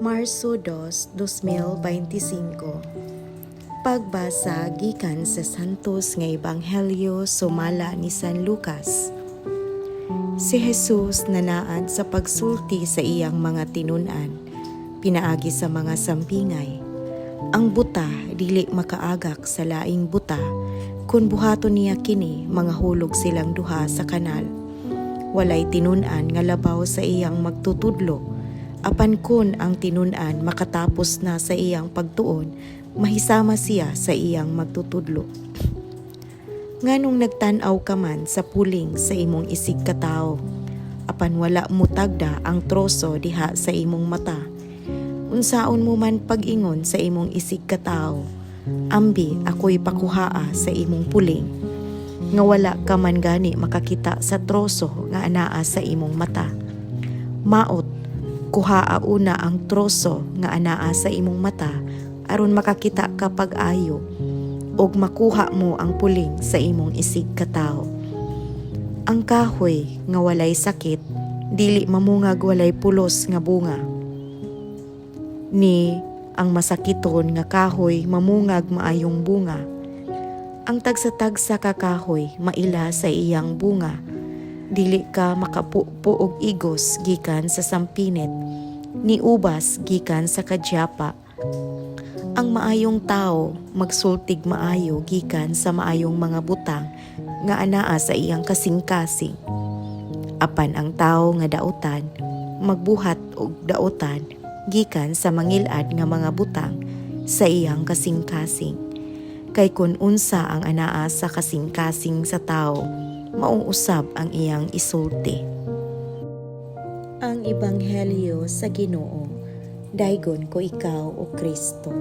Marso 2, 2025. Pagbasa gikan sa Santos nga Ebanghelyo sumala ni San Lucas. Si Jesus nanaad sa pagsulti sa iyang mga tinunan, pinaagi sa mga sampingay. Ang buta dili makaagak sa laing buta, kun buhaton niya kini mga hulog silang duha sa kanal. Walay tinunan nga labaw sa iyang magtutudlo, apan kun ang tinunan makatapos na sa iyang pagtuon, mahisama siya sa iyang magtutudlo. Nganong nagtan-aw ka man sa puling sa imong isig katao, apan wala mo tagda ang troso diha sa imong mata. Unsaon mo man pag-ingon sa imong isig katao, ambi ako'y pakuhaa sa imong puling, nga wala ka man gani makakita sa troso nga anaa sa imong mata. Maot, kuhaa una ang troso nga anaa sa imong mata aron makakita ka pag-ayo, og makuha mo ang puling sa imong isig katao. Ang kahoy nga walay sakit, dili mamungag walay pulos nga bunga. Ni ang masakiton nga kahoy mamungag maayong bunga. Ang tagsa-tagsa ka kahoy maila sa iyang bunga. Dili ka makapupo og igos gikan sa sampinit, ni ubas gikan sa kadyapa. Ang maayong tao magsultig maayo gikan sa maayong mga butang nga anaa sa iyang kasing-kasing. Apan ang tao nga daotan magbuhat og daotan gikan sa mangilad nga mga butang sa iyang kasing-kasing. Kay kun unsa ang anaa sa kasing-kasing sa tao, mauusab ang iyang isulti. Ang Ebanghelyo sa Ginoo. Daygon ko ikaw, O Kristo.